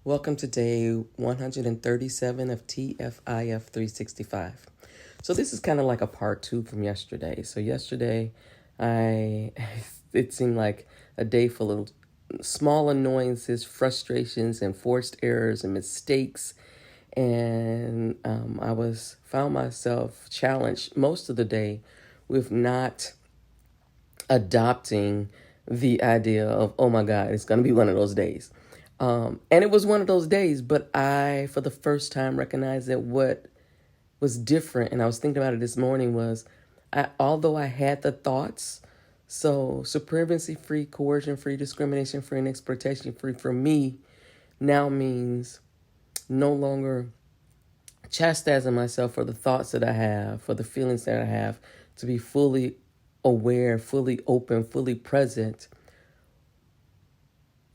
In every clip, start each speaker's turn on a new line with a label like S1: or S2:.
S1: Welcome to day 137 of TFIF 365. So this is kind of like a part two from yesterday. So yesterday, it seemed like a day full of small annoyances, frustrations, and forced errors and mistakes. And found myself challenged most of the day with not adopting the idea of, oh my God, it's going to be one of those days. And it was one of those days, but I, for the first time, recognized that what was different, and I was thinking about it this morning, was although I had the thoughts, so supremacy-free, coercion-free, discrimination-free, and exploitation-free for me now means no longer chastising myself for the thoughts that I have, for the feelings that I have, to be fully aware, fully open, fully present.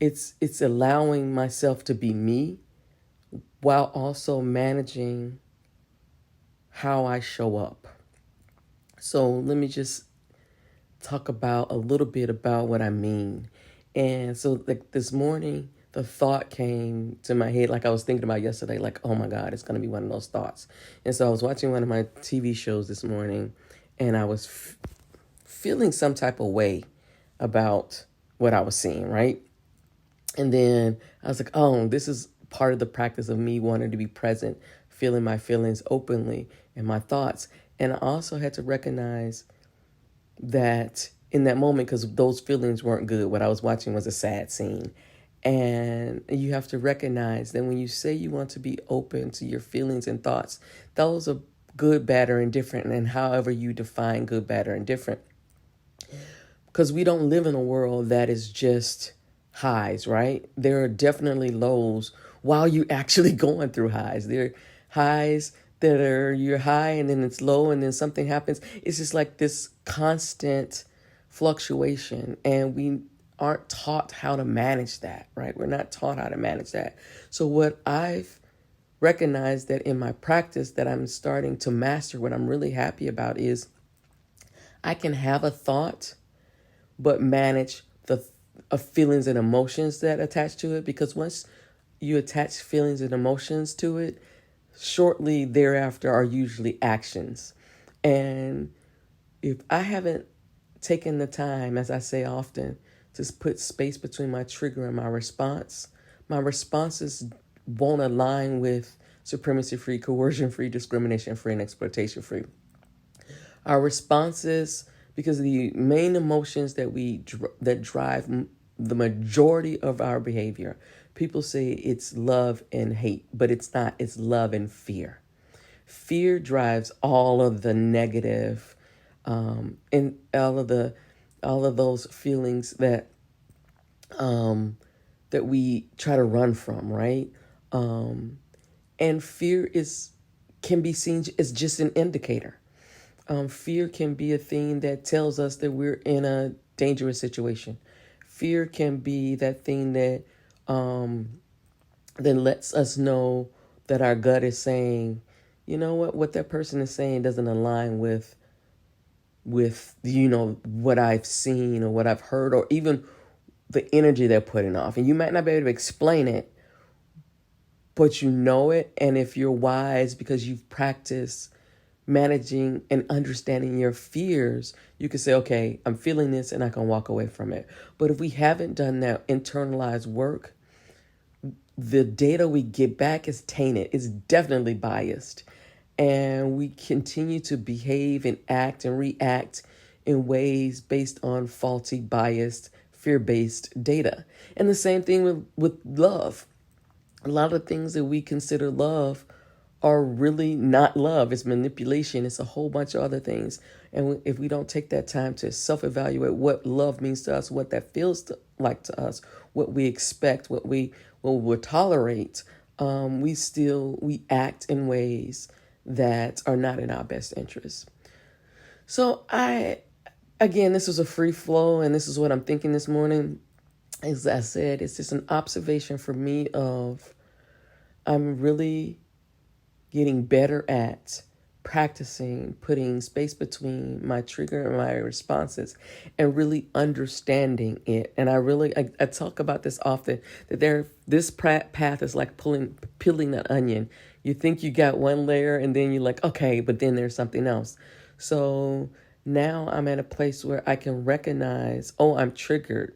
S1: It's allowing myself to be me while also managing how I show up. So let me just talk about a little bit about what I mean. And so like this morning, the thought came to my head like I was thinking about yesterday, like, oh my God, it's going to be one of those thoughts. And so I was watching one of my TV shows this morning, and I was feeling some type of way about what I was seeing, right? And then I was like, oh, this is part of the practice of me wanting to be present, feeling my feelings openly and my thoughts. And I also had to recognize that in that moment, because those feelings weren't good, what I was watching was a sad scene. And you have to recognize that when you say you want to be open to your feelings and thoughts, those are good, bad, or indifferent, and however you define good, bad, or indifferent. Because we don't live in a world that is just highs, right? There are definitely lows while you're actually going through highs. There are highs that are you're high and then it's low and then something happens. It's just like this constant fluctuation, and we aren't taught how to manage that, right? We're not taught how to manage that. So what I've recognized that in my practice that I'm starting to master, what I'm really happy about, is I can have a thought but manage the feelings and emotions that attach to it. Because once you attach feelings and emotions to it, shortly thereafter are usually actions. And if I haven't taken the time, as I say often, to put space between my trigger and my responses won't align with supremacy-free, coercion-free, discrimination-free, and exploitation-free. Our responses, because the main emotions that drive the majority of our behavior, people say it's love and hate, but it's not. It's love and fear. Fear drives all of the negative, and all of those feelings that that we try to run from, right? And fear can be seen as just an indicator. Fear can be a thing that tells us that we're in a dangerous situation. Fear can be that thing that lets us know that our gut is saying, you know what that person is saying doesn't align with what I've seen or what I've heard, or even the energy they're putting off. And you might not be able to explain it, but you know it. And if you're wise because you've practiced managing and understanding your fears, you can say, okay, I'm feeling this and I can walk away from it. But if we haven't done that internalized work, the data we get back is tainted. It's definitely biased. And we continue to behave and act and react in ways based on faulty, biased, fear-based data. And the same thing with love. A lot of things that we consider love are really not love. It's manipulation. It's a whole bunch of other things. And if we don't take that time to self-evaluate what love means to us, what that feels like to us, what we expect, what we will tolerate, we act in ways that are not in our best interest. So again, this was a free flow, and this is what I'm thinking this morning. As I said, it's just an observation for me of I'm really getting better at practicing putting space between my trigger and my responses and really understanding it. And I talk about this often, that this path is like peeling an onion. You think you got one layer and then you're like, okay, but then there's something else. So now I'm at a place where I can recognize, oh, I'm triggered.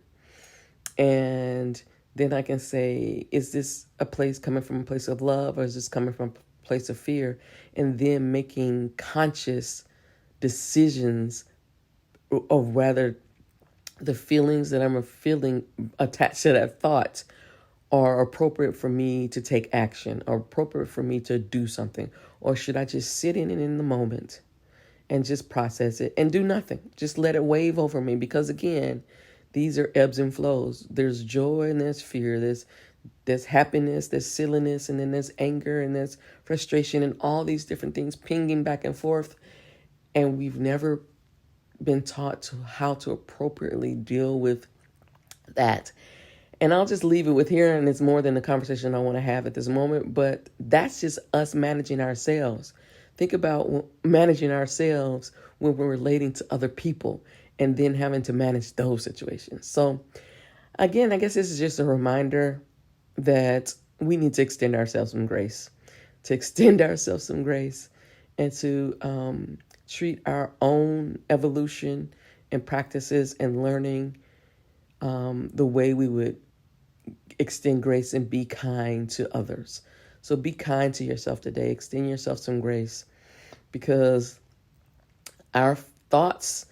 S1: And then I can say, is this a place coming from a place of love, or is this coming from a place of fear? And then making conscious decisions, or rather the feelings that I'm feeling attached to that thought are appropriate for me to take action, or appropriate for me to do something. Or should I just sit in it in the moment and just process it and do nothing? Just let it wave over me. Because again, these are ebbs and flows. There's joy and there's fear. There's happiness, there's silliness, and then there's anger and there's frustration, and all these different things pinging back and forth. And we've never been taught how to appropriately deal with that. And I'll just leave it with here, and it's more than the conversation I want to have at this moment, but that's just us managing ourselves. Think about managing ourselves when we're relating to other people and then having to manage those situations. So again, I guess this is just a reminder that we need to extend ourselves some grace, and to treat our own evolution and practices and learning the way we would extend grace and be kind to others. So be kind to yourself today. Extend yourself some grace, because our thoughts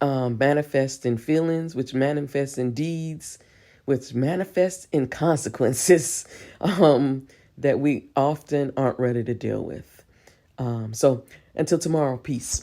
S1: manifest in feelings, which manifest in deeds, which manifest in consequences that we often aren't ready to deal with. So until tomorrow, peace.